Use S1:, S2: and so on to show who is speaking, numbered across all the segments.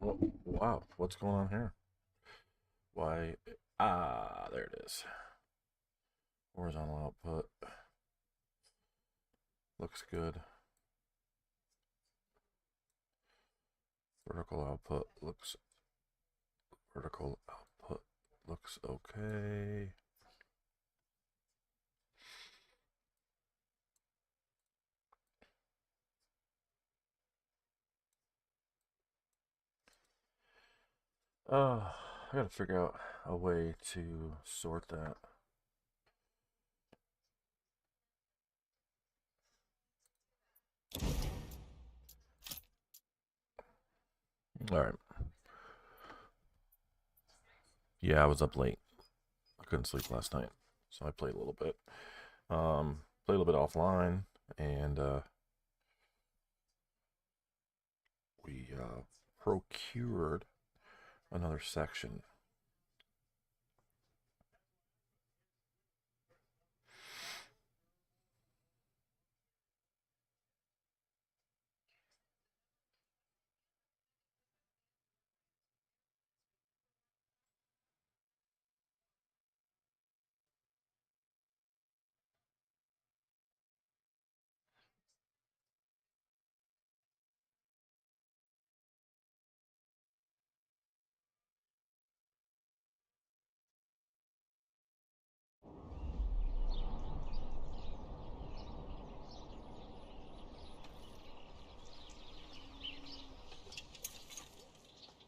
S1: Oh, wow, what's going on here? Why? Ah, there it is. Horizontal output. Looks good. Vertical output looks vertical output looks okay. I gotta figure out a way to sort that. All right. Yeah, I was up late. I couldn't sleep last night, so I played a little bit. Played a little bit offline, and we procured another section.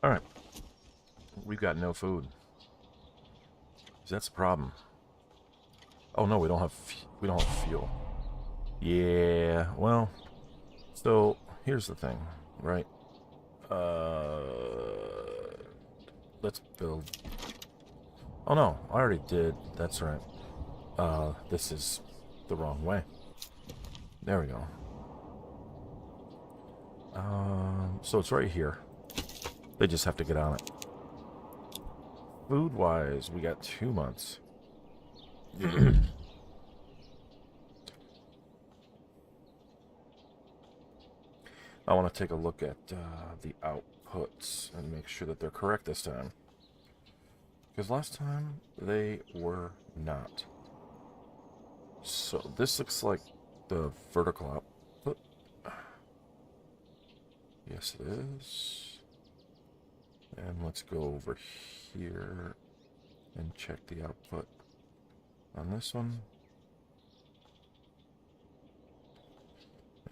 S1: All right, we've got no food. That's the problem. Oh no, we don't have fuel. Yeah, well, so here's the thing, right? Uh, let's build. Oh no, I already did. That's right. This is the wrong way. There we go. So it's right here. They just have to get on it. Food-wise, we got 2 months. I want to take a look at the outputs and make sure that they're correct this time. Because last time, they were not. So this looks like the vertical output. Yes, it is. And let's go over here and check the output on this one.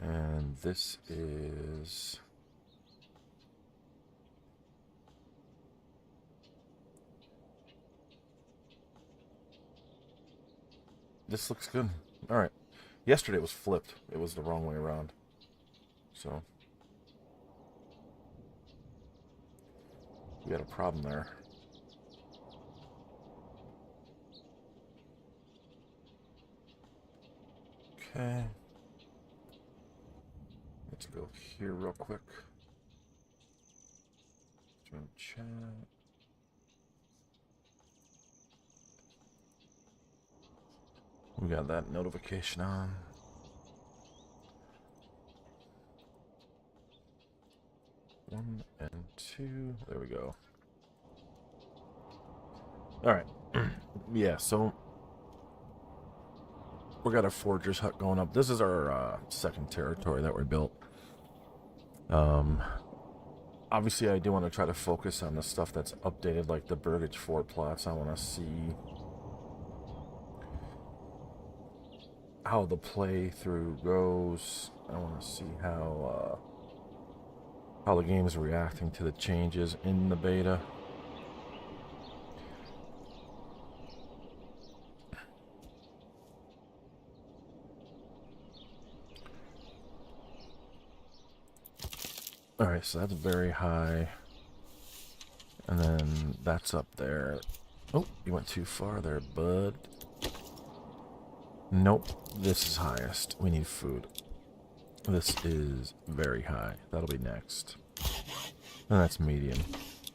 S1: And this is... This looks good. Alright. Yesterday it was flipped. It was the wrong way around. So... we had a problem there. Okay. Let's go here real quick. Join chat. We got that notification on. One and two. There we go. Alright. Yeah, so we got a forger's hut going up. This is our second territory that we built. Obviously, I do want to try to focus on the stuff that's updated, like the Burgage Fort plots. I want to see how the playthrough goes. I want to see how the game's reacting to the changes in the beta. Alright, so that's very high. And then that's up there. Oh, you went too far there, bud. Nope, this is highest. We need food. This is very high. That'll be next. And that's medium.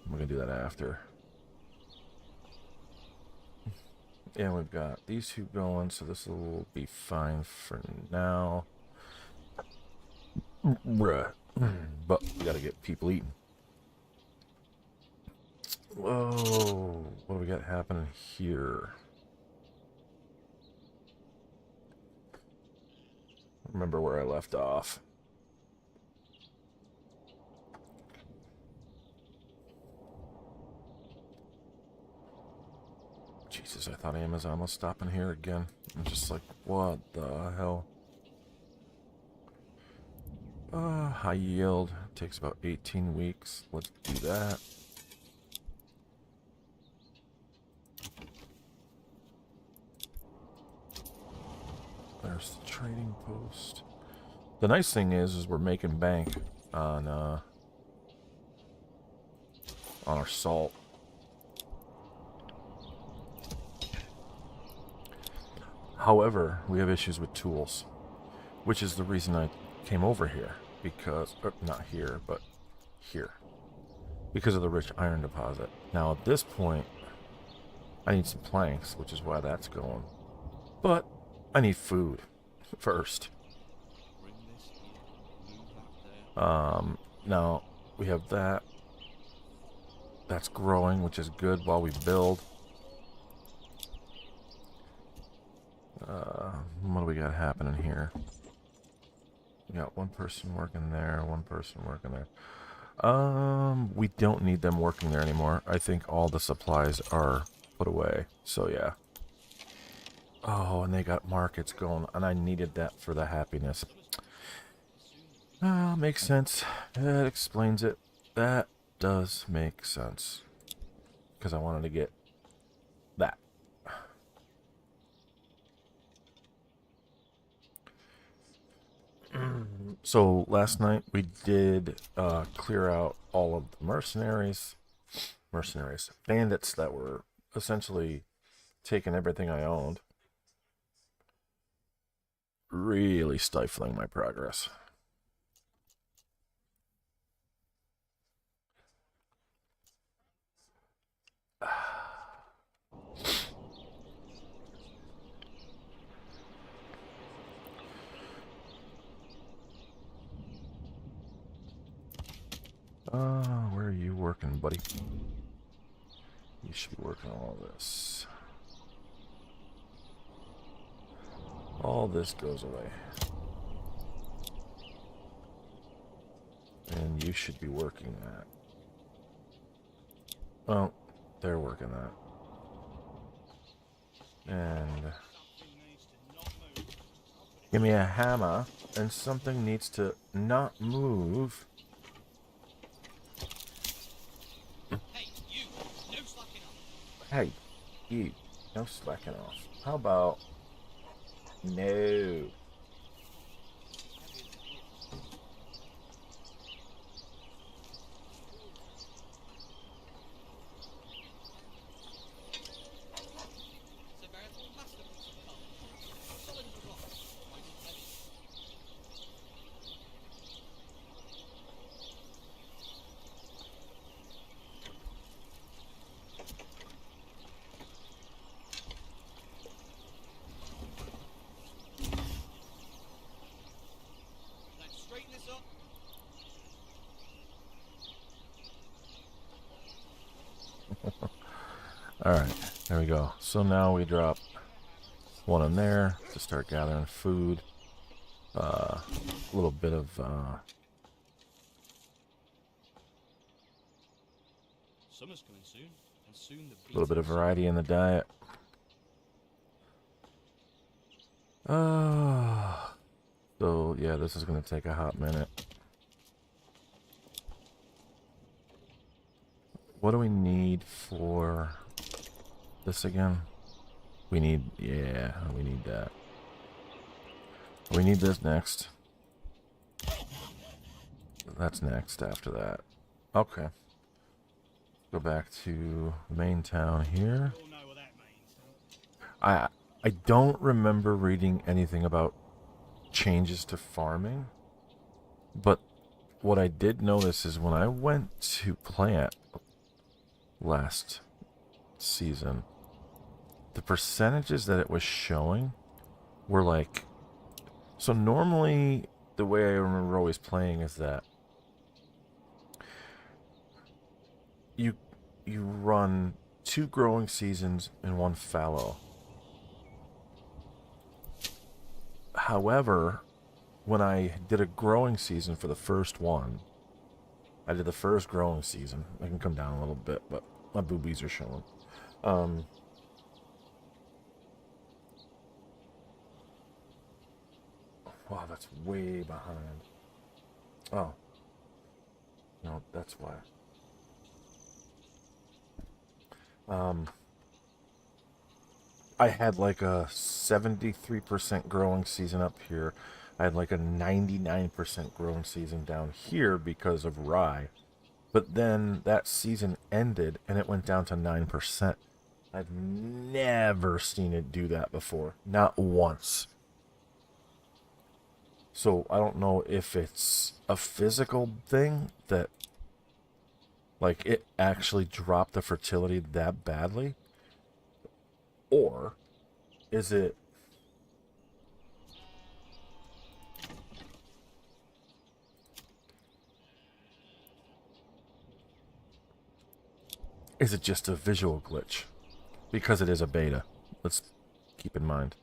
S1: We're gonna do that after. And we've got these two going, so this will be fine for now. Bruh. But we gotta get people eating. Whoa, what do we got happening here? Remember where I left off. Jesus, I thought Amazon was stopping here again. I'm just like, what the hell? High yield. Takes about 18 weeks. Let's do that. There's the trading post. The nice thing is we're making bank on our salt. However, we have issues with tools, which is the reason I came over here. Because, not here, but here. Because of the rich iron deposit. Now at this point, I need some planks, which is why that's going. But I need food first. Now we have that. That's growing, which is good while we build. What do we got happening here? We got one person working there, one person working there. We don't need them working there anymore. I think all the supplies are put away. So yeah. Oh, and they got markets going, and I needed that for the happiness. Makes sense. That explains it. That does make sense. Because I wanted to get that. So last night we did clear out all of the bandits that were essentially taking everything I owned. Really stifling my progress. Where are you working, buddy? You should be working on all this. All this goes away. And you should be working that. Well, they're working that. And give me a hammer, and something needs to not move. Hey, you, no slacking off. How about no? Alright, there we go. So now we drop one in there to start gathering food. A little bit of
S2: Summer's coming soon, and soon the
S1: little bit of variety in the diet. So yeah, this is gonna take a hot minute. What do we need for this again? We need, yeah, we need that. We need this next. That's next after that. Okay. Go back to the main town here. I don't remember reading anything about changes to farming, but what I did notice is when I went to plant last season, the percentages that it was showing were like, so normally the way I remember always playing is that you run 2 growing seasons and 1 fallow. However, when I did a growing season for the first one, I did the first growing season. I can come down a little bit, but my boobies are showing. Wow, that's way behind. Oh. No, that's why. I had like a 73% growing season up here. I had like a 99% growing season down here because of rye. But then that season ended and it went down to 9%. I've never seen it do that before. Not once. So I don't know if it's a physical thing that, like, it actually dropped the fertility that badly, or is it just a visual glitch? Because it is a beta. Let's keep in mind.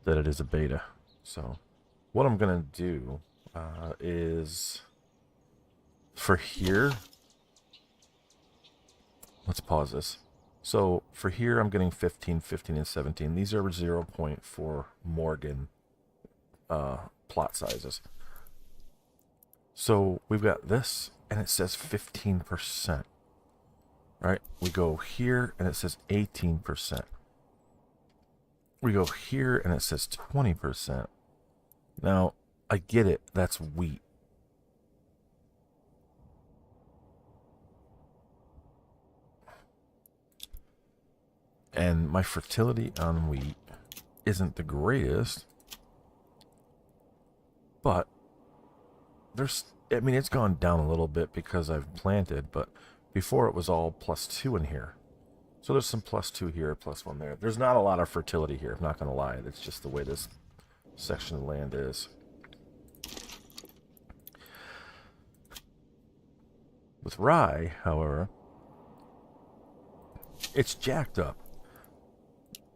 S1: That it is a beta. So what I'm going to do is for here, let's pause this. So for here, I'm getting 15, 15, and 17. These are 0.4 Morgan plot sizes. So we've got this, and it says 15%. Right? We go here, and it says 18%. We go here, and it says 20%. Now, I get it. That's wheat. And my fertility on wheat isn't the greatest. But I mean, it's gone down a little bit because I've planted, but before it was all +2 in here. So there's some +2 here, +1 there. There's not a lot of fertility here, I'm not going to lie. It's just the way this section of land is. With rye, however, it's jacked up.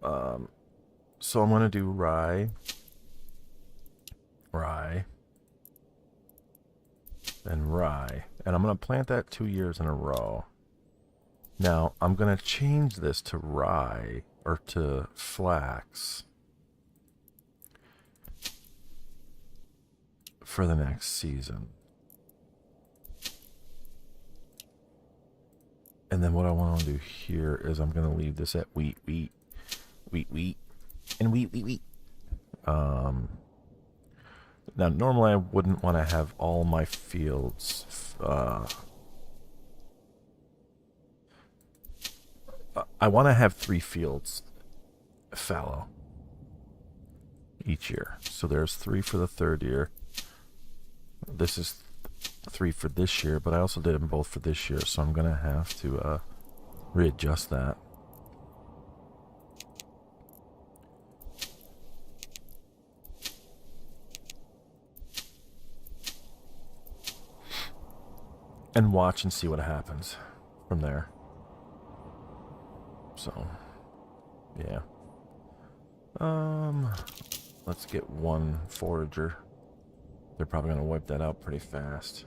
S1: So I'm going to do rye, and rye. And I'm going to plant that 2 years in a row. Now, I'm going to change this to rye, or to flax, for the next season. And then what I want to do here is I'm going to leave this at wheat, and wheat. Now, normally I wouldn't want to have all my fields I want to have 3 fields fallow each year. So there's 3 for the 3rd year. This is 3 for this year, but I also did them both for this year, so I'm going to have to readjust that. And watch and see what happens from there. So, yeah. Let's get 1 forager. They're probably going to wipe that out pretty fast.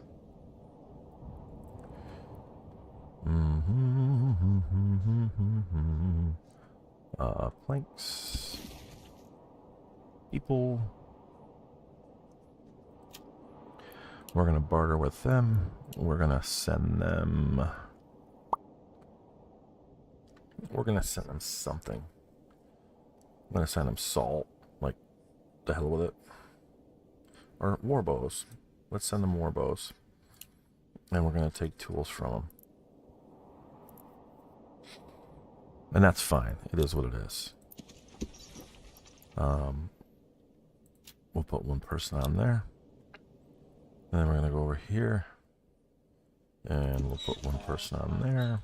S1: Planks. People. We're going to barter with them. We're going to send them... We're going to send them something. I'm going to send them salt. Like, the hell with it. Or war bows. Let's send them war bows. And we're going to take tools from them. And that's fine. It is what it is. We'll put 1 person on there. And then we're going to go over here. And we'll put 1 person on there.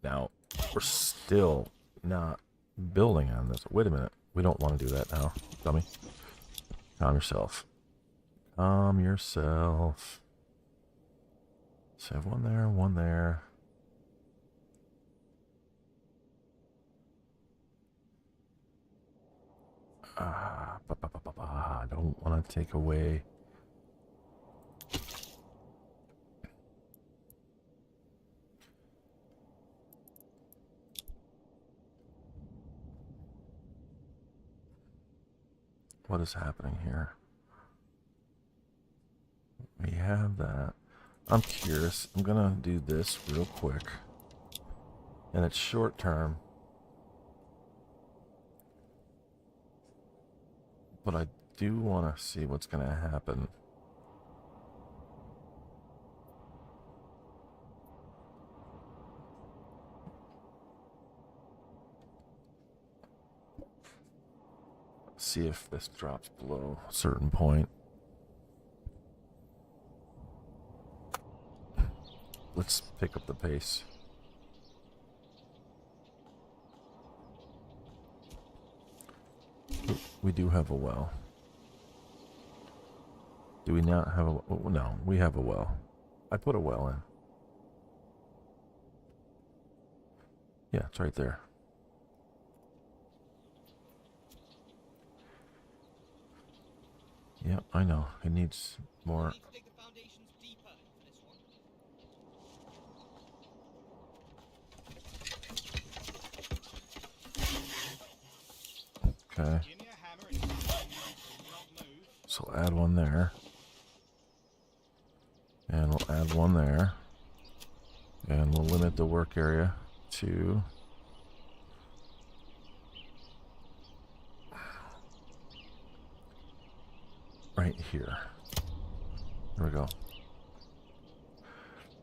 S1: Now, we're still not building on this. Wait a minute. We don't want to do that now, dummy. Calm yourself. Calm yourself. So I have one there, one there. I don't want to take away. What is happening here? We have that. I'm curious. I'm gonna do this real quick. And it's short term. But I do want to see what's gonna happen. See if this drops below a certain point. Let's pick up the pace. We do have a well. Do we not have a... Oh, no, we have a well. I put a well in. Yeah, it's right there. Yeah, I know. It needs more...
S2: Need to dig the foundations deeper for this one.
S1: Okay.
S2: Give me a hammer and not move.
S1: So we'll add one there. And we'll add one there. And we'll limit the work area to... right here. There we go.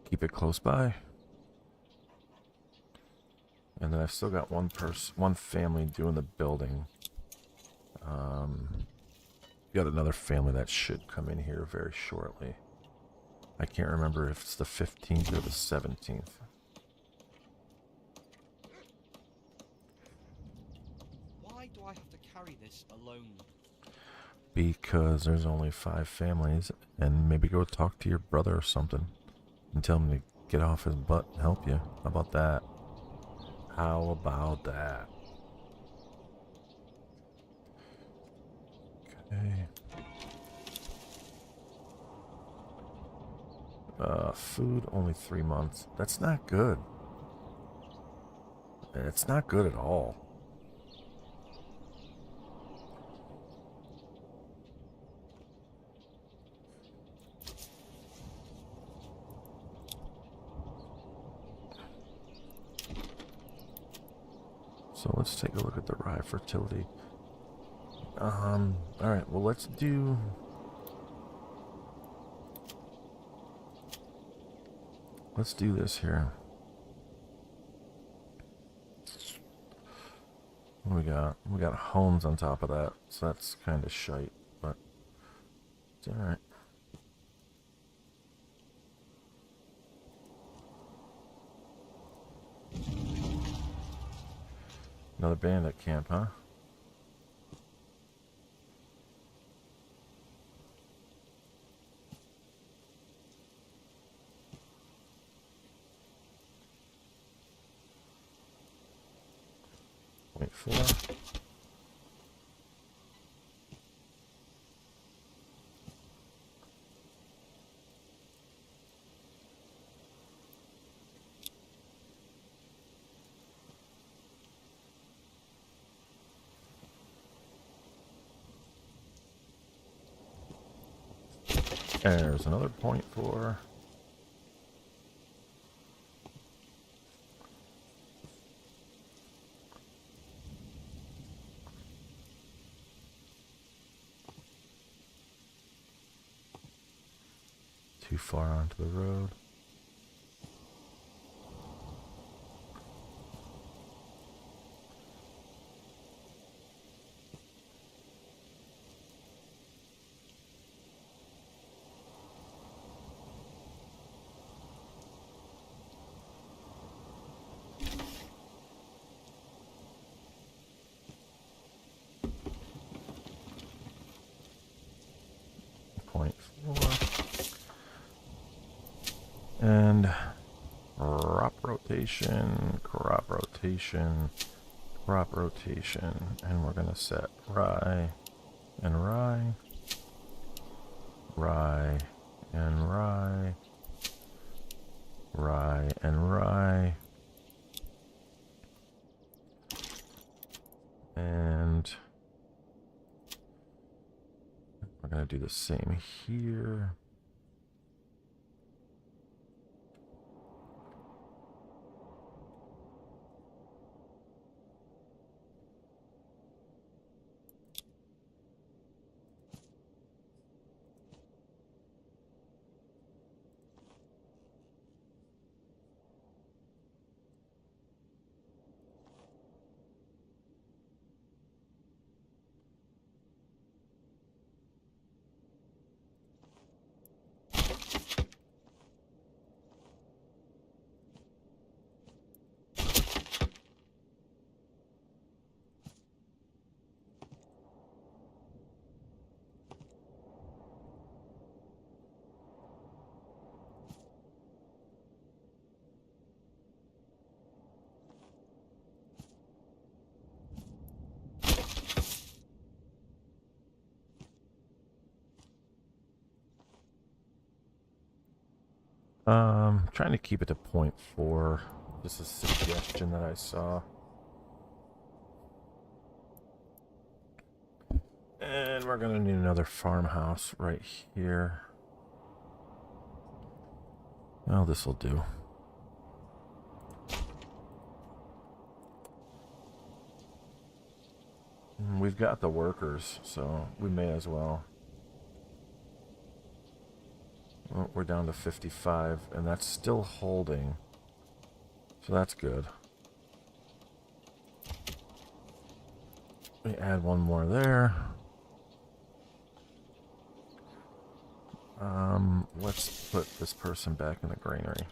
S1: Keep it close by. And then I've still got one family doing the building. Got another family that should come in here very shortly. I can't remember if it's the 15th or the 17th.
S2: Why do I have to carry this alone?
S1: Because there's only 5 families, and maybe go talk to your brother or something and tell him to get off his butt and help you. How about that? How about that? Okay. Food only 3 months. That's not good. It's not good at all. So let's take a look at the rye fertility. Alright, well let's do... let's do this here. What do we got? We got homes on top of that, so that's kind of shite, but it's alright. Another bandit camp, huh? Point 4. There's another point 4. Too far onto the road. And crop rotation, crop rotation, crop rotation. And we're going to set rye and rye, rye and rye, rye and rye. And we're going to do the same here. Trying to keep it to 0.4. This is a suggestion that I saw. And we're going to need another farmhouse right here. Well, this will do. We've got the workers, so we may as well. Well, we're down to 55, and that's still holding. So that's good. We add one more there. Let's put this person back in the granary.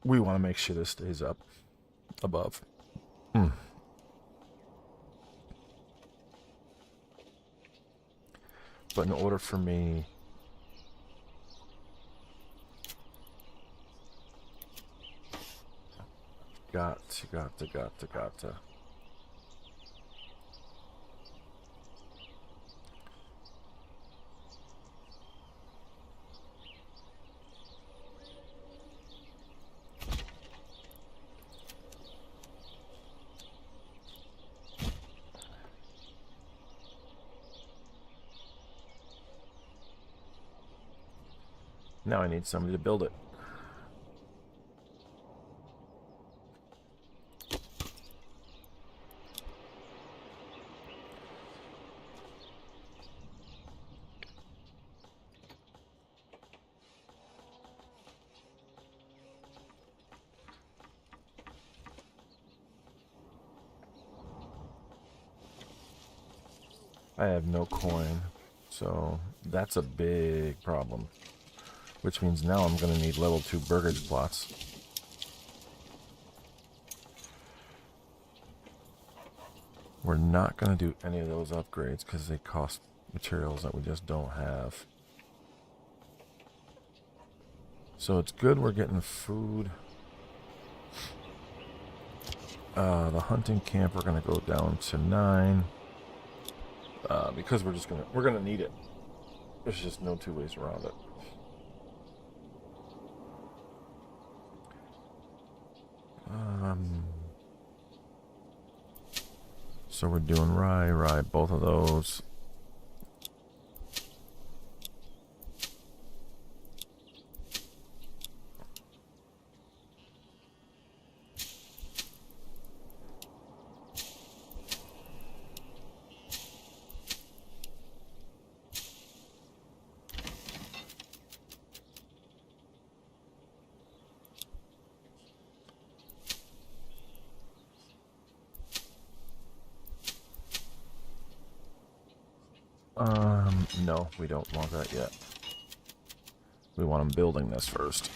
S1: We want to make sure this stays up above. But in order for me got to. Now I need somebody to build it. I have no coin, so that's a big problem. Which means now I'm going to need level 2 burgage plots. We're not going to do any of those upgrades because they cost materials that we just don't have. So it's good we're getting food. The hunting camp we're going to go down to 9. Because we're gonna need it. There's just no two ways around it. So we're doing rye, both of those. No, we don't want that yet. We want them building this first.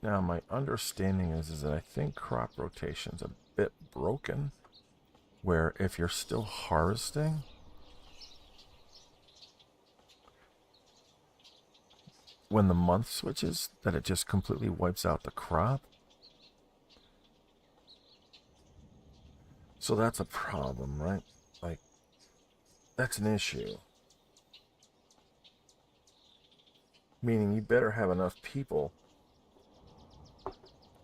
S1: Now, my understanding is that I think crop rotation's a bit broken, where if you're still harvesting, when the month switches, that it just completely wipes out the crop. So that's a problem, right? Like, that's an issue. Meaning you better have enough people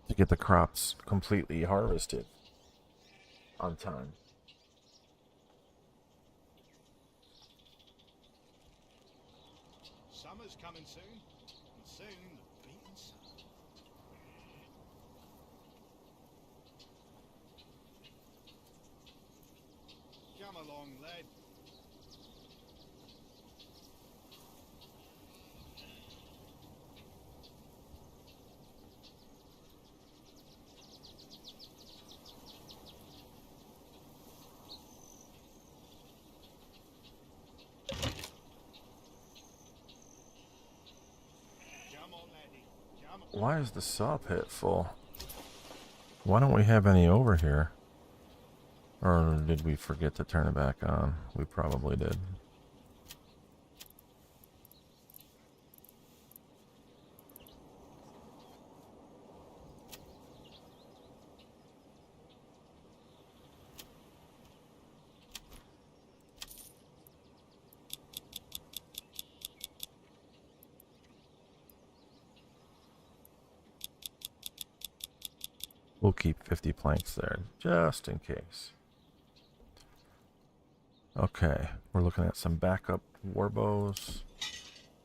S1: to get the crops completely harvested on time.
S3: Summer's coming soon, and soon the beaten sun. Come along, lad. Come on, laddie. Come on.
S1: Why is the saw pit full? Why don't we have any over here? Or did we forget to turn it back on? We probably did. We'll keep 50 planks there, just in case. Okay, we're looking at some backup warbows.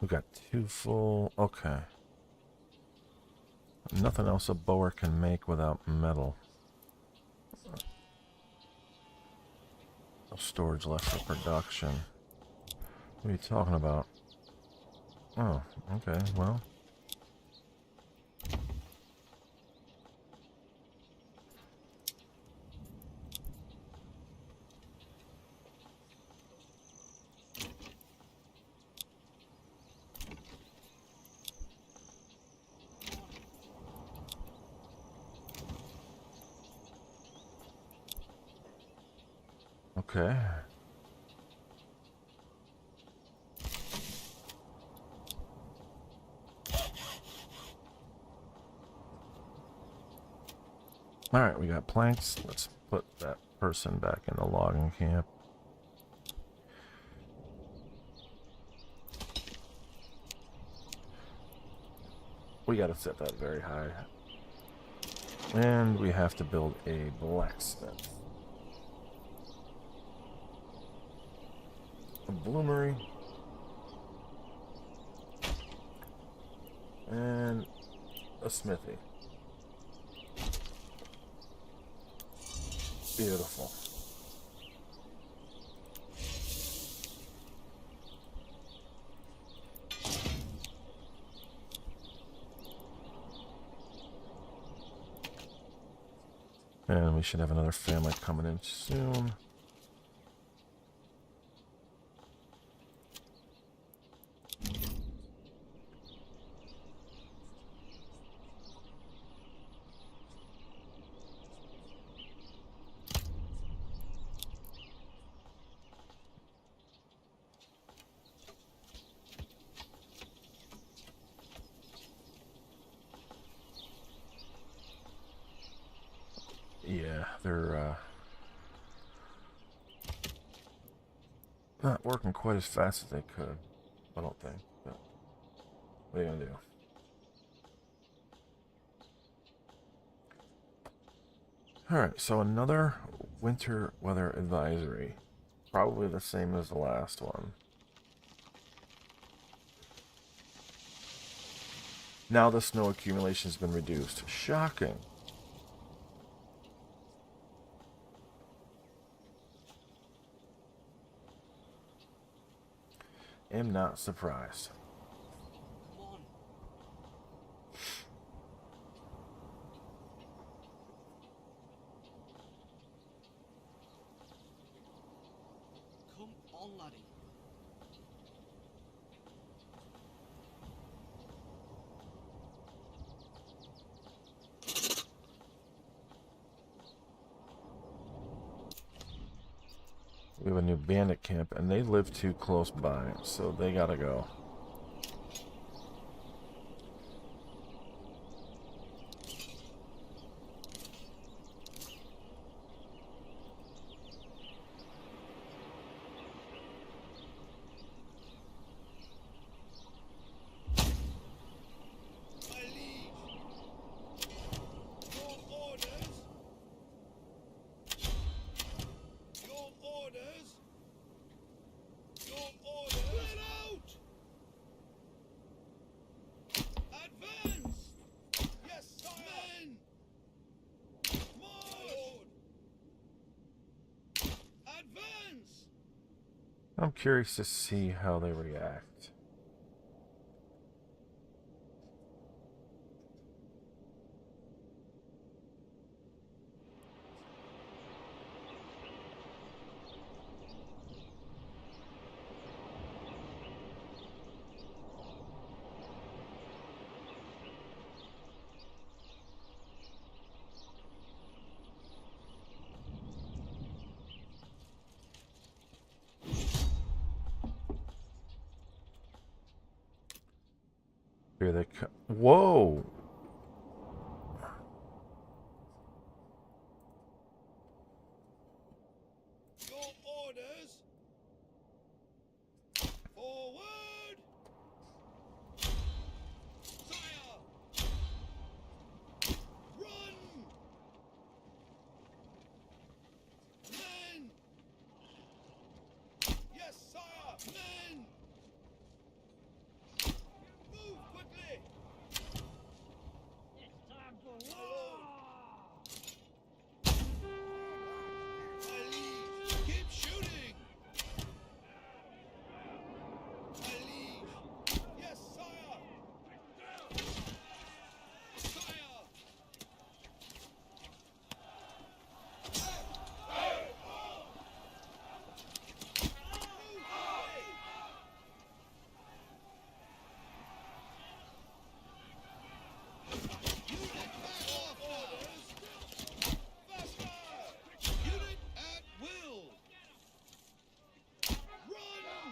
S1: We got 2 full. Okay. Nothing else a bower can make without metal. No storage left for production. What are you talking about? Oh, okay, well. Okay. Alright, we got planks. Let's put that person back in the logging camp. We gotta set that very high. And we have to build a blacksmith. A bloomery. And a smithy. Beautiful. And we should have another family coming in soon. Yeah, they're not working quite as fast as they could, I don't think. But what are you gonna do? Alright, so another winter weather advisory. Probably the same as the last one. Now the snow accumulation has been reduced. Shocking. Am not surprised.
S2: Come on. Come on, laddie.
S1: We have a new bandit camp, and they live too close by, so they gotta go.
S3: My liege. Your orders. Your orders. Your orders. Spread out. Advance. Yes, sire. Men. March. Advance.
S1: I'm curious to see how they react. Here they come. Whoa!
S3: Your orders. Forward. Sire. Run. Men. Yes, sire. Men. Move quickly.
S4: It's time for
S3: My
S4: war!
S3: lord. My liege. Keep shooting. My liege. Yes, sire. Sire. Move quickly. Unit back off orders. Faster. Unit at will. Run.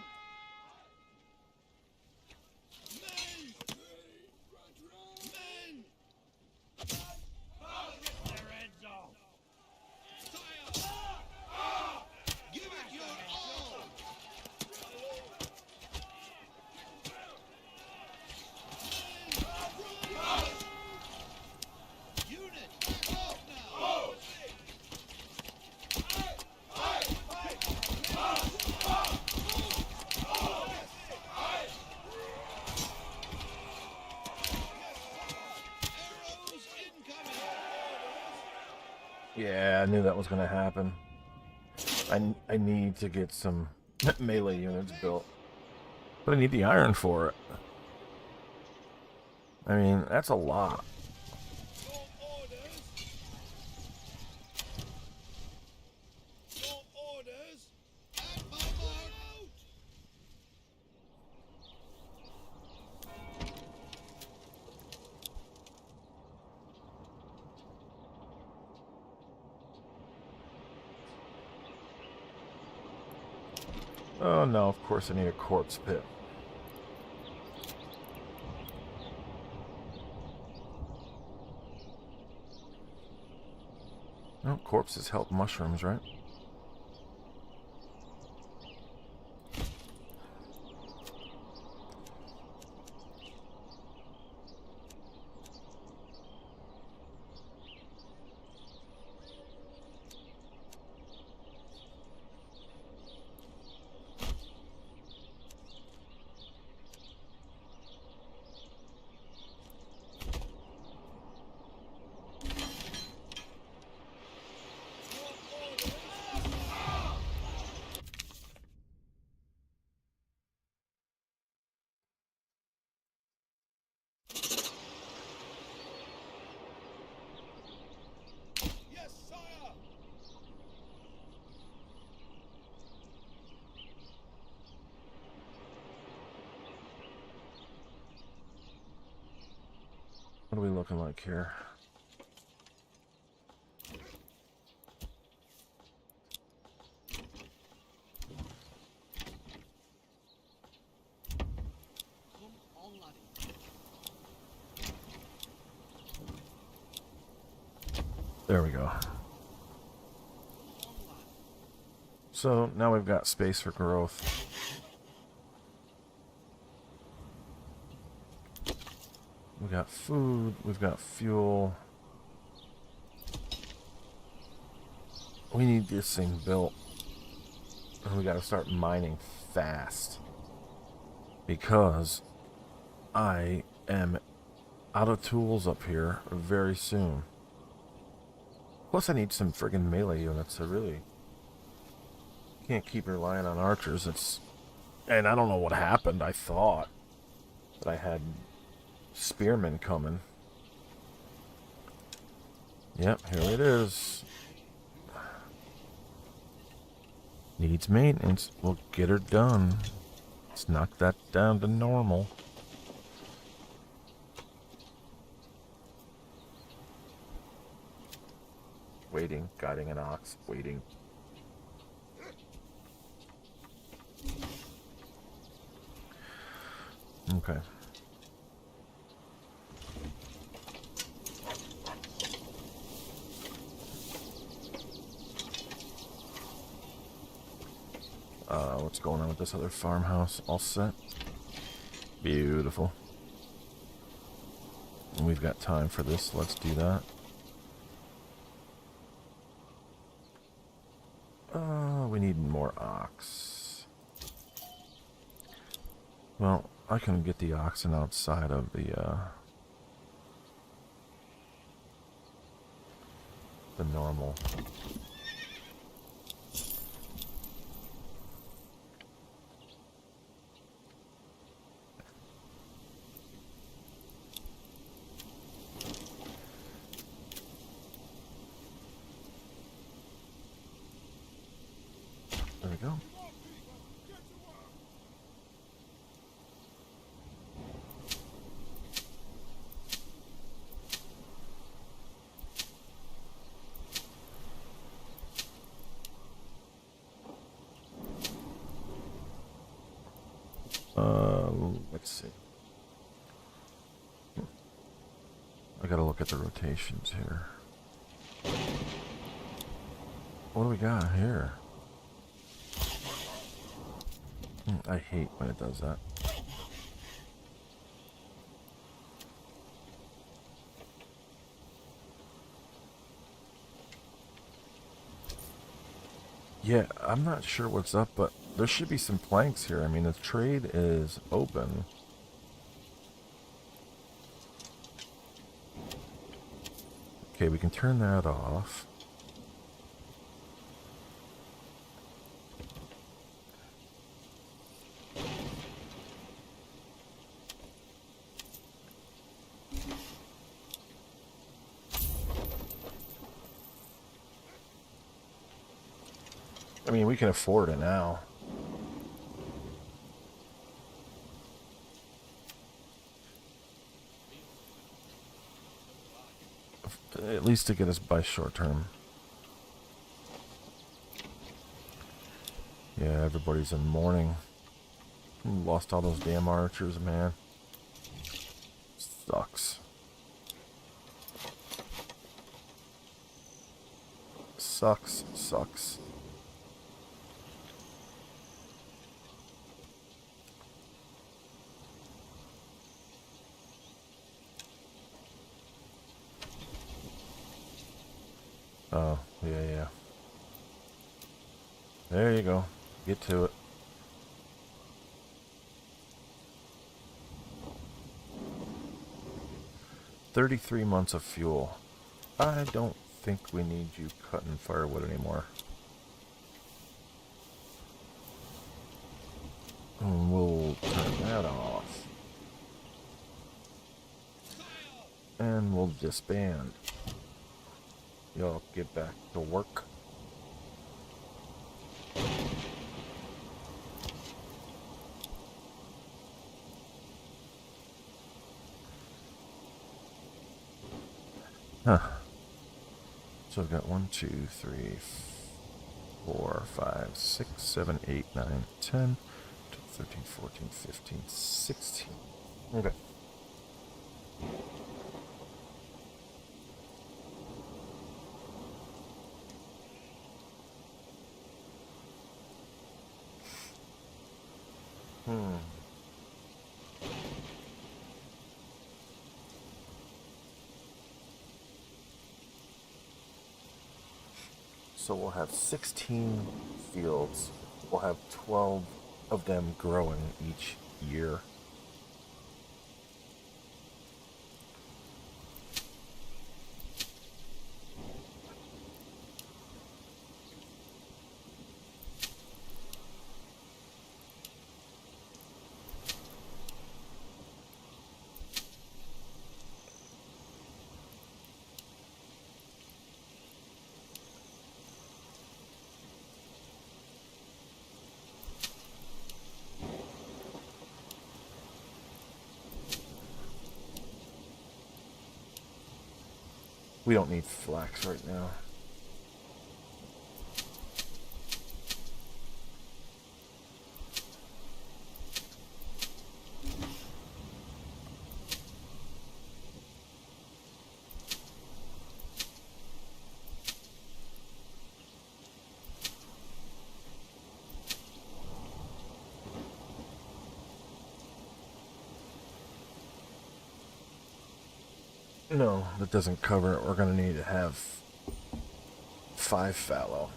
S3: Men. Men.
S4: Their heads off!
S3: Sire. Give it your all. Men, run. Unit back off now. Arrows incoming.
S1: Yeah, I knew that was gonna happen. I need to get some melee units built. But I need the iron for it. I mean, that's a lot.
S3: Your orders. Your orders. At my mark. Out.
S1: Oh no, of course I need a corpse pit. No, corpses help mushrooms, right? Yes, sire. What are we looking like here? There we go.
S3: Come on, lad.
S1: So now we've got space for growth. We got food, we've got fuel. We need this thing built. And we gotta start mining fast. Because I am out of tools up here very soon. Plus I need some friggin' melee units. I really can't keep relying on archers. And I don't know what happened. I thought that I had spearmen coming. Yep, here it is. Needs maintenance. We'll get her done. Let's knock that down to normal. Waiting, guiding an ox, waiting. Okay. What's going on with this other farmhouse? All set? Beautiful. And we've got time for this. Let's do that. We need more ox. Well, I can get the oxen outside of the normal. There we go. Let's see. I gotta look at the rotations here. What do we got here? I hate when it does that. Yeah, I'm not sure what's up, but there should be some planks here. I mean, the trade is open. Okay, we can turn that off. I mean, we can afford it now. At least to get us by short term. Yeah, everybody's in mourning. Lost all those damn archers, man. Sucks. Sucks. Oh, yeah. There you go. Get to it. $33 months of fuel. I don't think we need you cutting firewood anymore. And we'll turn that off. And we'll disband. Y'all get back to work. Huh. So I've got 1, 2, 3, 4, 5, 6, 7, 8, 9, 10, 12, 13, 14, 15, 16. Okay. Hmm. So we'll have 16 fields. We'll have 12 of them growing each year. We don't need flax right now. No, that doesn't cover it. We're going to need to have 5 fallow.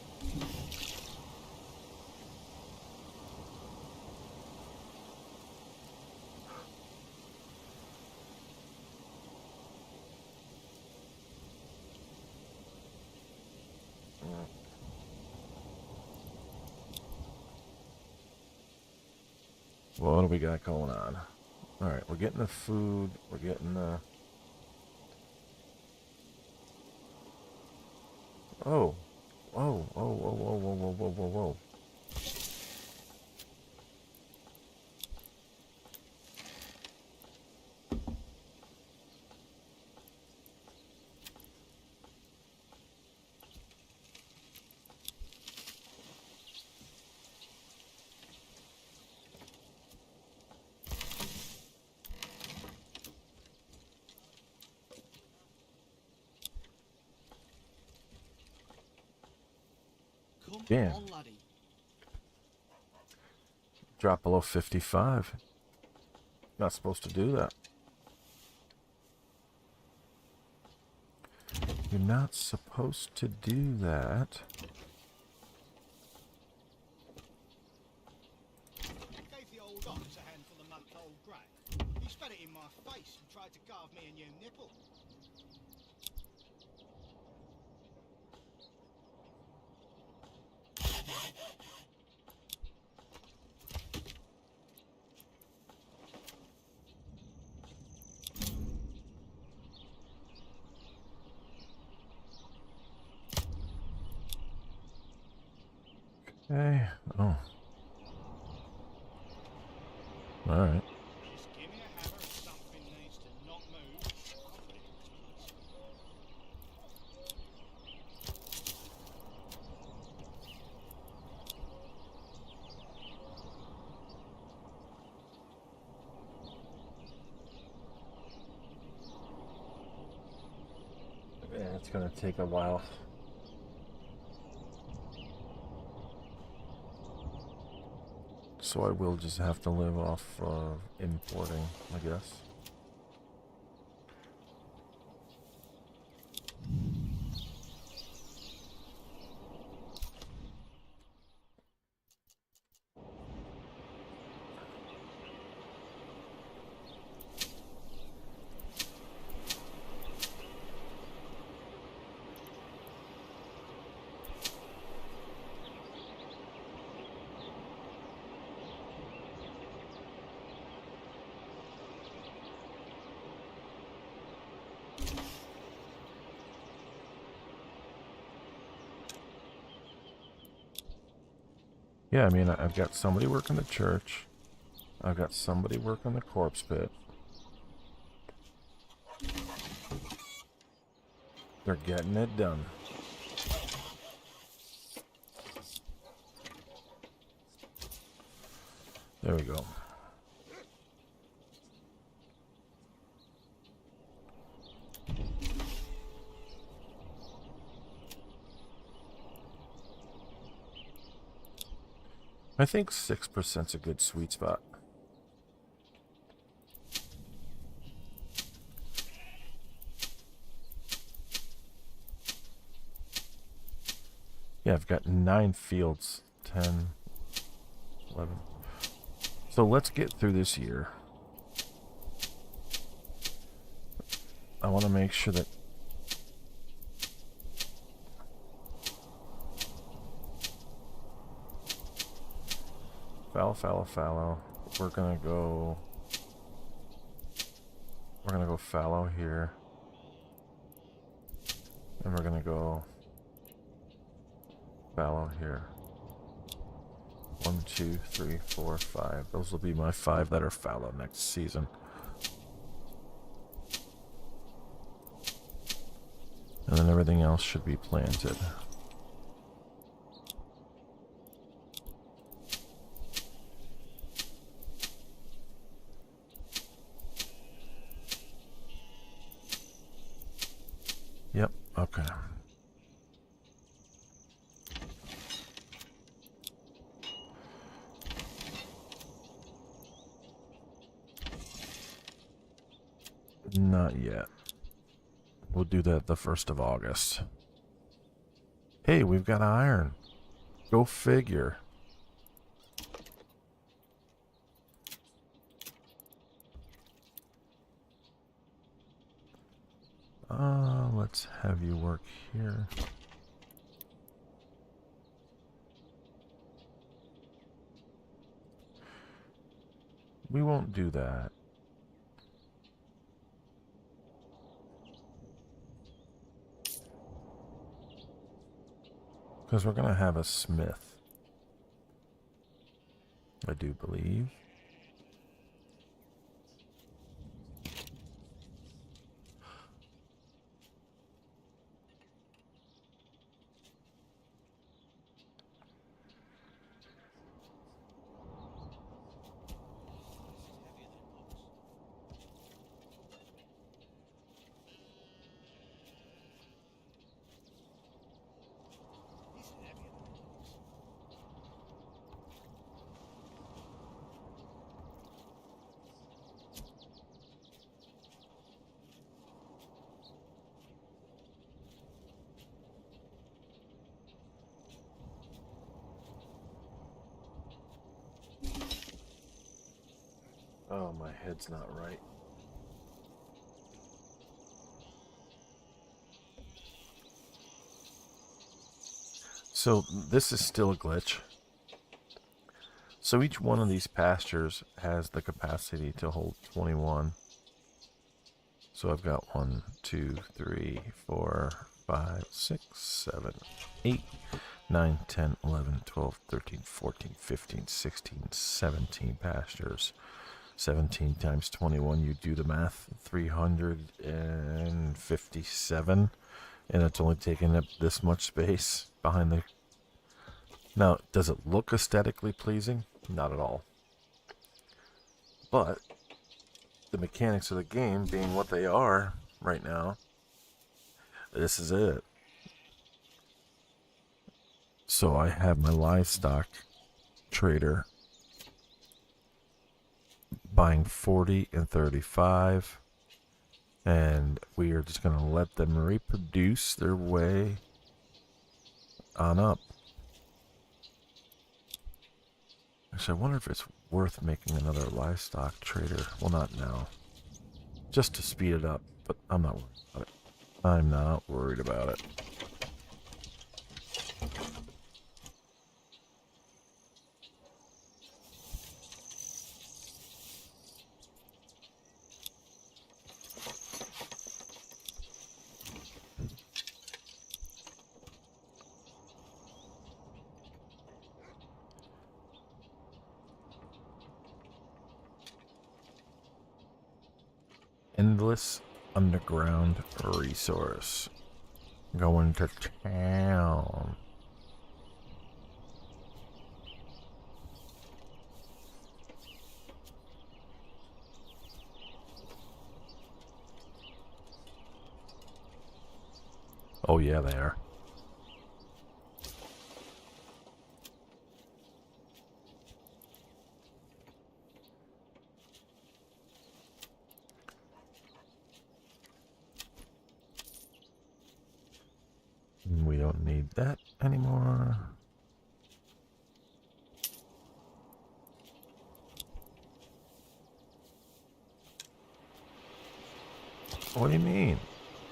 S1: Well, what do we got going on? Alright, we're getting the food. We're getting the... Oh. Oh, oh, whoa, whoa, whoa, whoa, whoa, whoa, whoa.
S2: Come
S1: Damn.
S2: on, laddie.
S1: Drop below 55. Not supposed to do that. You're not supposed to do that.
S3: Gave the old ox a handful of month-old grain. He spat it in my face and tried to carve me a new nipple.
S1: Okay. Oh. Alright.
S3: Just give me a hammer if something needs to not move. I'll put it in its place.
S1: Yeah, it's gonna take a while. So I will just have to live off importing, I guess. Yeah, I mean, I've got somebody working the church. I've got somebody working the corpse pit. They're getting it done. There we go. I think 6%'s a good sweet spot. Yeah, I've got 9 fields. 10, 11. So let's get through this year. I want to make sure that fallow. We're gonna go fallow here. And we're gonna go fallow here. 1, 2, 3, 4, 5. Those will be my 5 that are fallow next season. And then everything else should be planted. Yep, okay. Not yet. We'll do that the 1st of August. Hey, we've got iron. Go figure. Let's have you work here. We won't do that. Because we're going to have a smith. I do believe. Oh, my head's not right. So this is still a glitch. So each one of these pastures has the capacity to hold 21. So I've got 1, 2, 3, 4, 5, 6, 7, 8, 9, 10, 11, 12, 13, 14, 15, 16, 17 pastures. 17 times 21, you do the math, 357. And it's only taking up this much space behind the... Now, does it look aesthetically pleasing? Not at all. But the mechanics of the game being what they are right now, this is it. So I have my livestock trader buying 40 and 35, and we are just going to let them reproduce their way on up. Actually, I wonder if it's worth making another livestock trader. Well, not now. Just to speed it up, but I'm not worried about it. I'm not worried about it. Endless underground resource. Going to town. Oh yeah, they are. We don't need that anymore. What do you mean?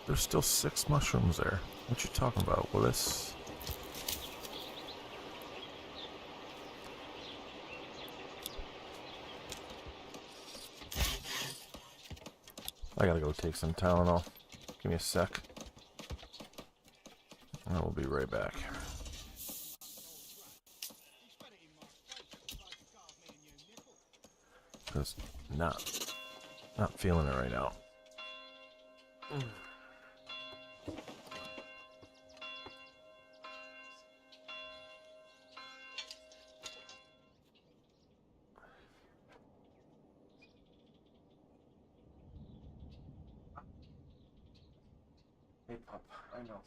S1: There's still 6 mushrooms there. What you talking about, Willis? I gotta go take some Tylenol. Give me a sec. I will be right back.
S3: He spat it in my face and tried to carve me a new nipple.
S1: Cause not feeling it right now. Hey, Pop. I know.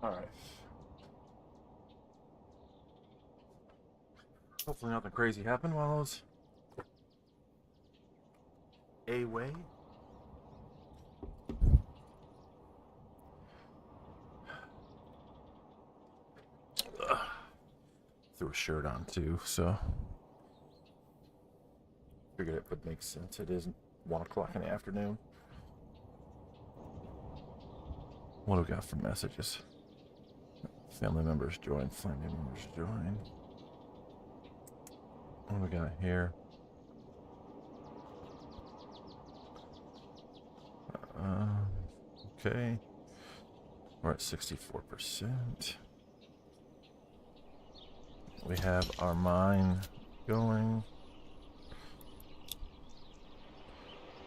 S1: Alright. Hopefully nothing crazy happened while I was away. Threw a shirt on too, so figured it would make sense. It is 1 o'clock in the afternoon. What do we got for messages? Family members join. Family members join. What do we got here? Okay. We're at 64%. We have our mine going.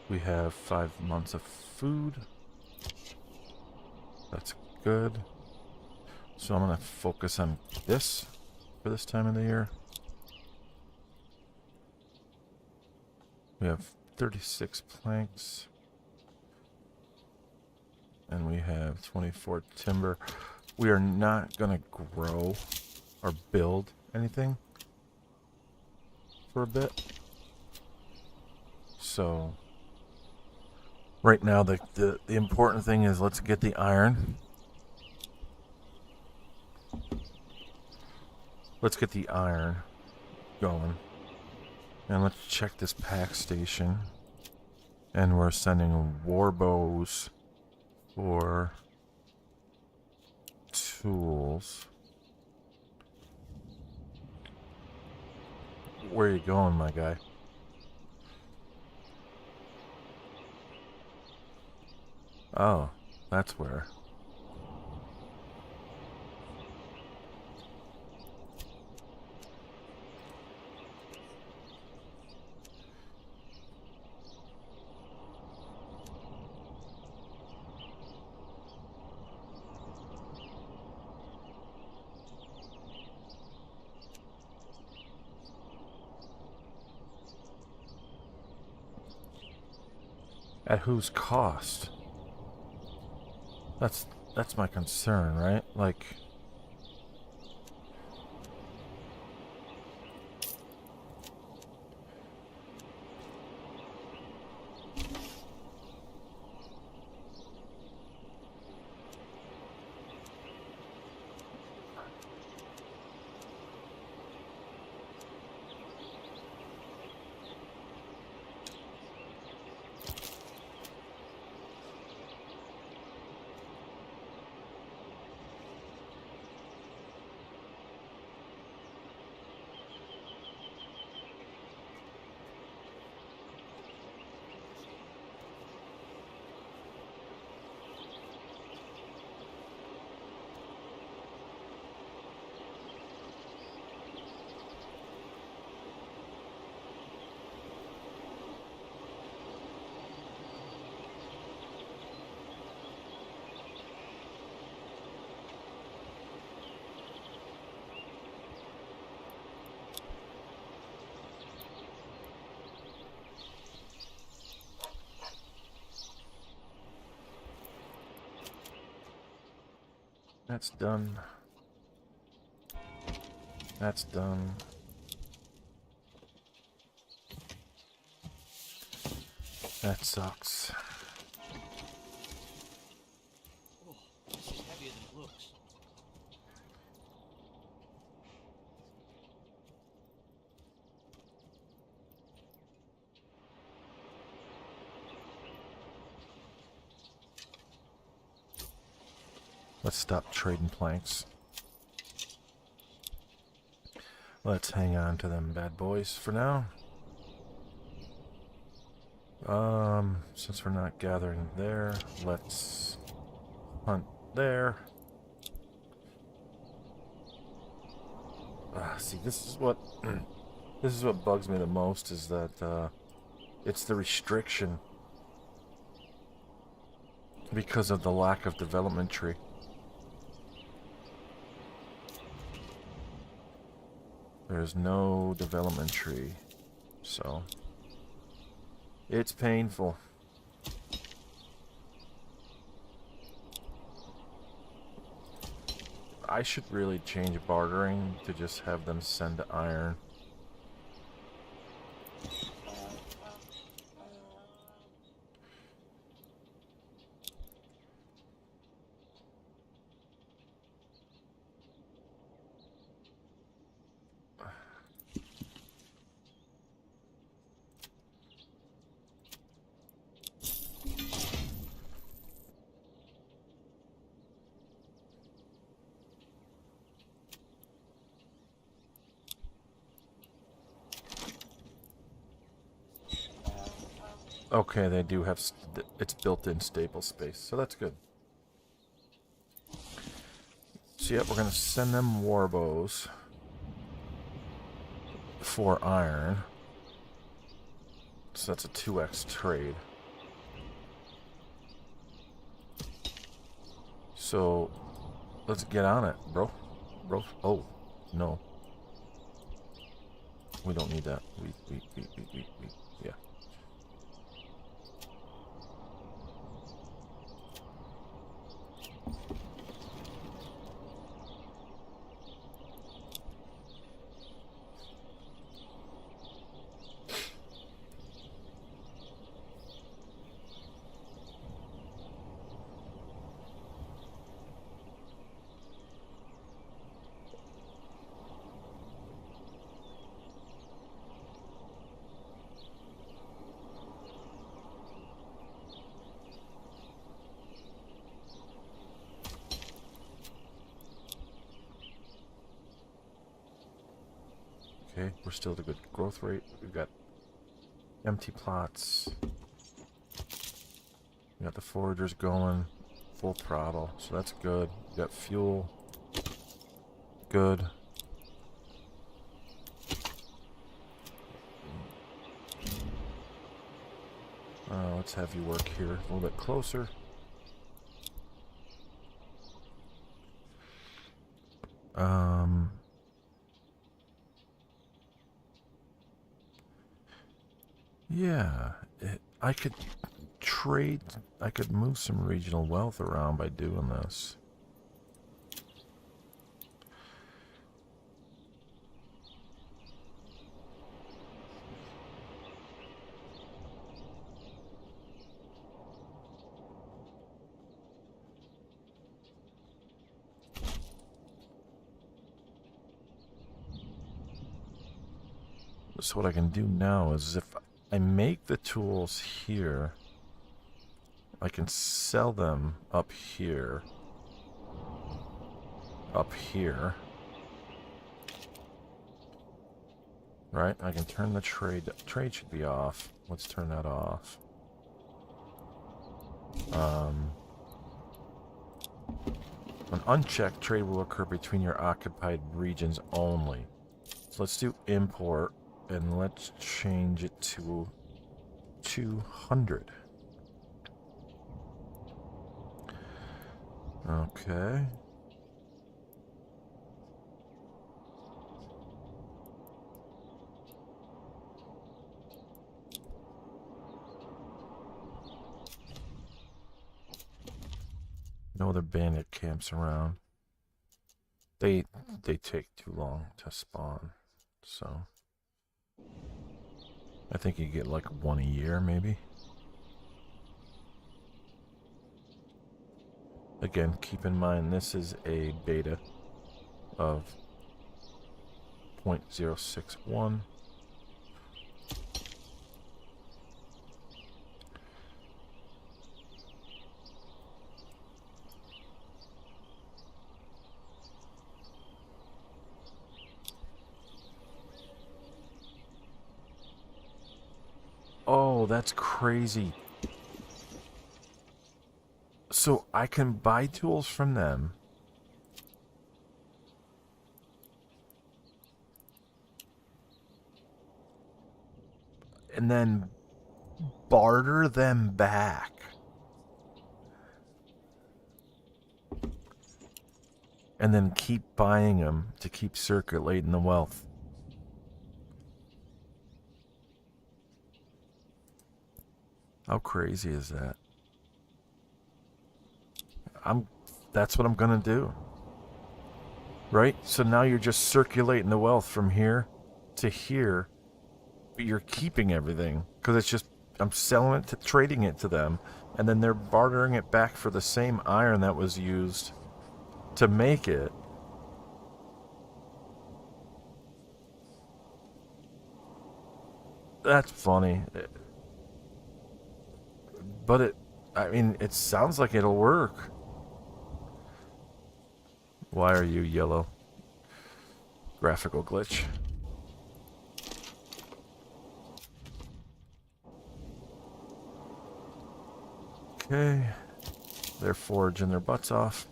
S1: We have 5 months of food. That's good. So I'm going to focus on this for this time of the year. We have 36 planks. And we have 24 timber. We are not going to grow or build anything for a bit. So right now the important thing is let's get the iron. Let's get the iron going. And let's check this pack station. And we're sending war bows for tools. Where are you going, my guy? Oh, that's where. At whose cost? That's my concern, right? Like, that's done. That's done. That sucks.
S2: Oh, this is heavier than it looks.
S1: Let's stop trading planks. Let's hang on to them bad boys for now. Since we're not gathering there, let's hunt there. See, this is what bugs me the most is that it's the restriction because of the lack of development tree. There's no development tree, so it's painful. I should really change bartering to just have them send iron. Okay, they do have it's built-in stable space, so that's good. So yeah, we're gonna send them warbows for iron. So that's a 2x trade. So let's get on it, bro. Oh, no. We don't need that. Yeah. Okay, we're still at a good growth rate. We've got empty plots. We got the foragers going full throttle, so that's good. We got fuel. Good. Let's have you work here a little bit closer. Yeah, I could trade, I could move some regional wealth around by doing this. So what I can do now is if I make the tools here, I can sell them up here, right? I can turn the trade should be off. Let's turn that off. An unchecked trade will occur between your occupied regions only. So let's do import, and let's change it to 200. Okay. No other bandit camps around. They take too long to spawn, so I think you get like one a year, maybe. Again, keep in mind this is a beta of 0.061. Oh, that's crazy. So I can buy tools from them. And then barter them back. And then keep buying them to keep circulating the wealth. How crazy is that? That's what I'm gonna do. Right? So now you're just circulating the wealth from here to here, but you're keeping everything because it's just I'm selling it to trading it to them, and then they're bartering it back for the same iron that was used to make it. That's funny. But I mean, it sounds like it'll work. Why are you yellow? Graphical glitch. Okay. They're foraging their butts off.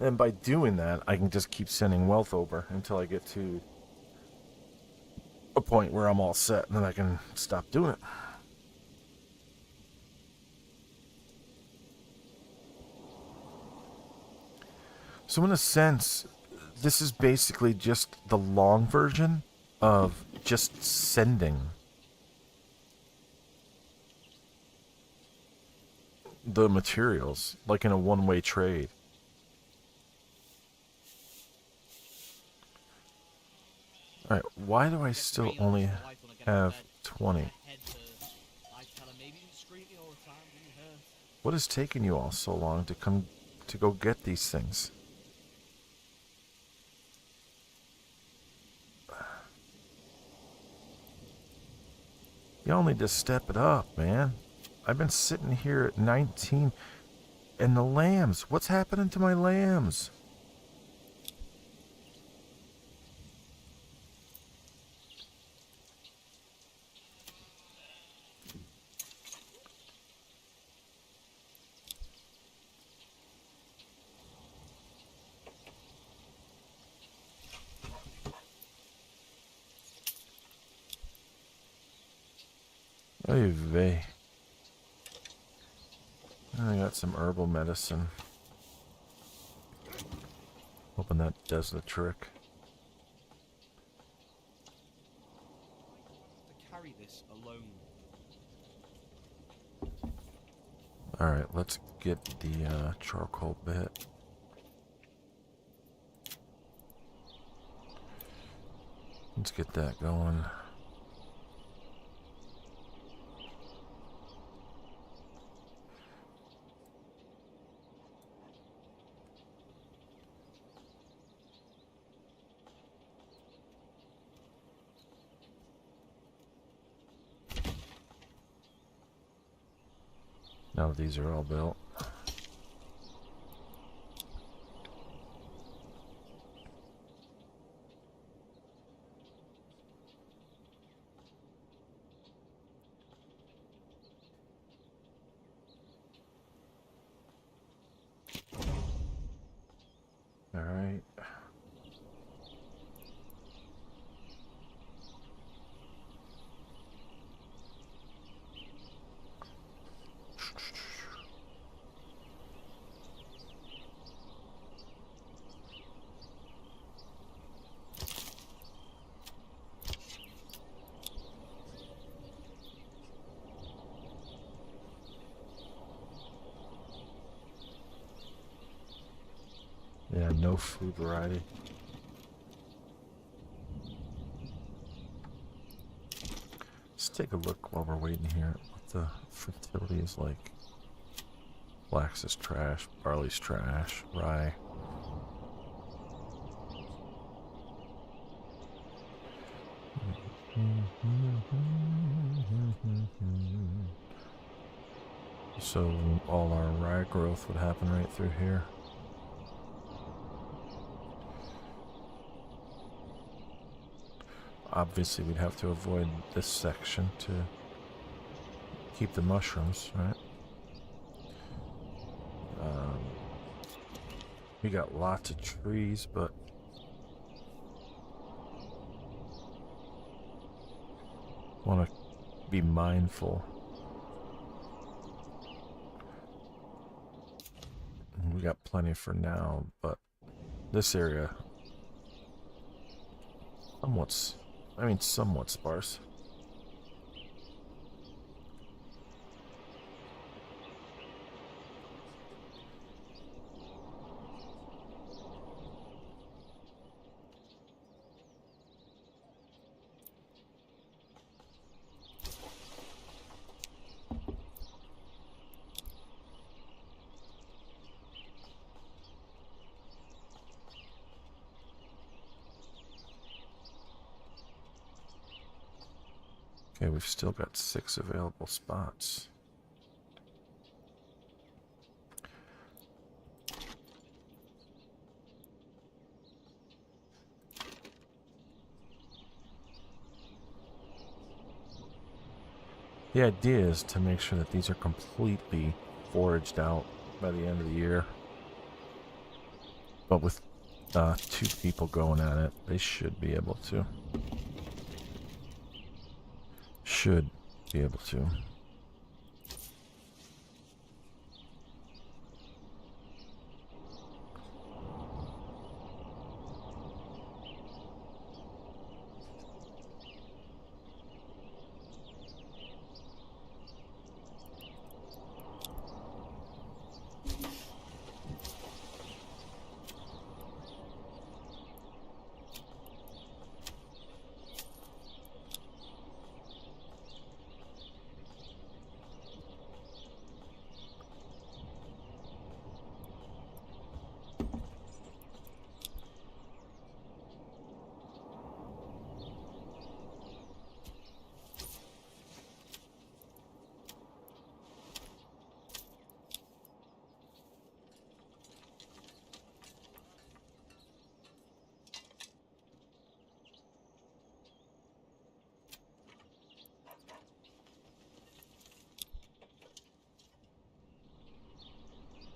S1: And by doing that, I can just keep sending wealth over until I get to a point where I'm all set, and then I can stop doing it. So in a sense, this is basically just the long version of just sending the materials, like in a one-way trade. Alright, why do I still only have 20? What is taking you all so long to come to go get these things? Y'all need to step it up, man. I've been sitting here at 19. And the lambs. What's happening to my lambs? Oy vey. I got some herbal medicine. Hoping that does the trick.
S2: To carry this alone.
S1: Alright, let's get the charcoal bit. Let's get that going. Now that these are all built. Alright. Yeah, no food variety. Let's take a look while we're waiting here what the fertility is like. Flax is trash, barley's trash, rye. So all our rye growth would happen right through here. Obviously, we'd have to avoid this section to keep the mushrooms, right? We got lots of trees, but want to be mindful. We got plenty for now, but this area, somewhat sparse. Okay, we've still got 6 available spots. The idea is to make sure that these are completely foraged out by the end of the year. But with 2 people going at it, they should be able to. Should be able to.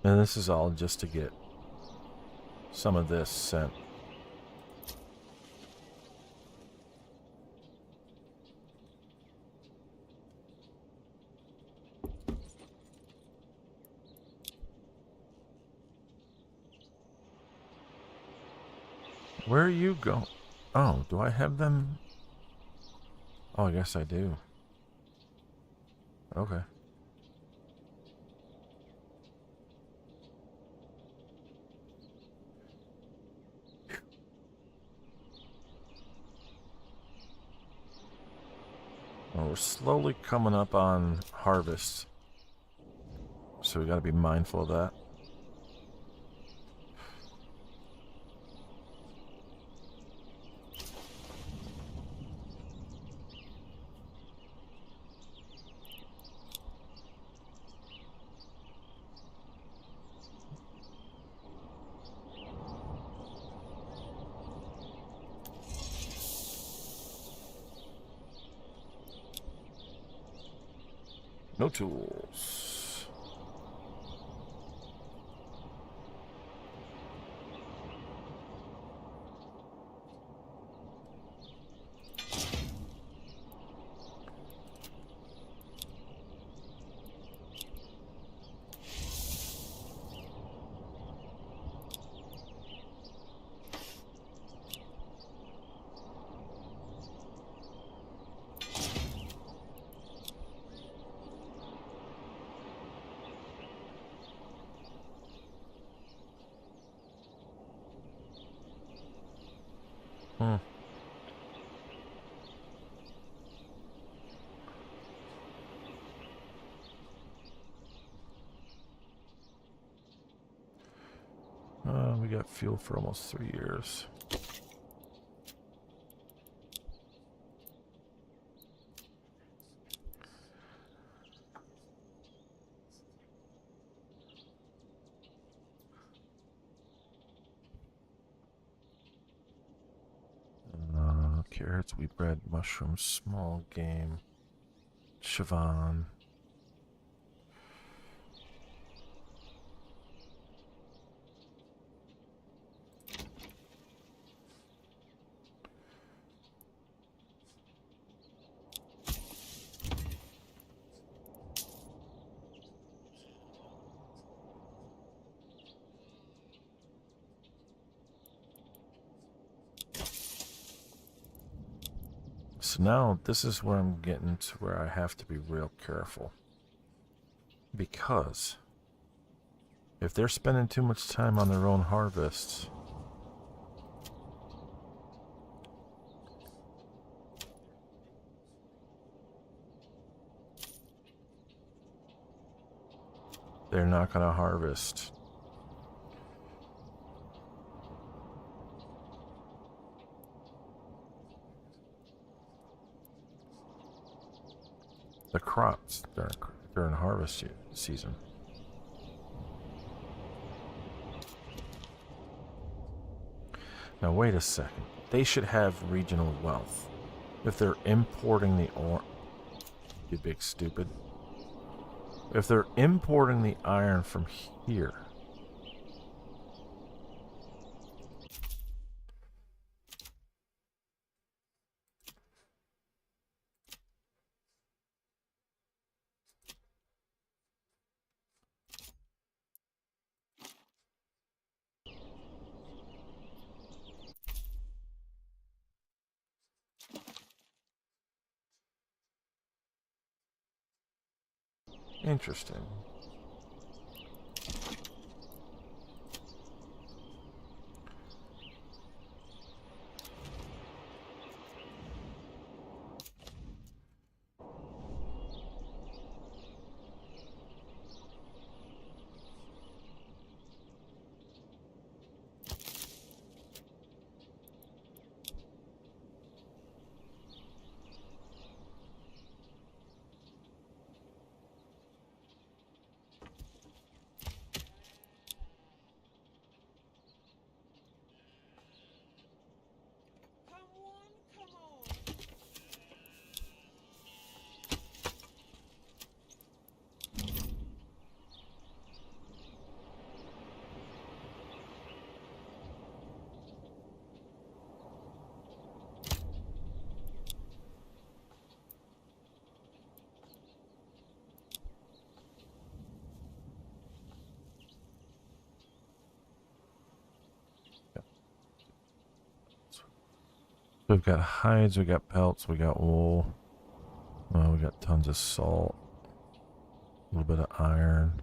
S1: And this is all just to get some of this sent. Where are you going? Oh, do I have them? Oh, I guess I do. Okay. Well, we're slowly coming up on harvest, so we got to be mindful of that. No tools. Hmm. We got fuel for almost 3 years. Carrots, wheat bread, mushrooms, small game, Siobhan. So now this is where I'm getting to where I have to be real careful. Because if they're spending too much time on their own harvests, they're not going to harvest. the crops during harvest season. Now wait a second. They should have regional wealth. If they're importing the ore, you big stupid. If they're importing the iron from here, interesting.
S4: Come on.
S1: We've got hides, we got pelts, we got wool. We got tons of salt. A little bit of iron.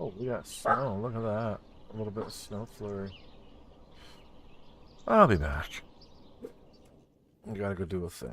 S1: Oh, we got snow. Look at that. A little bit of snow flurry. I'll be back. I gotta go do a thing.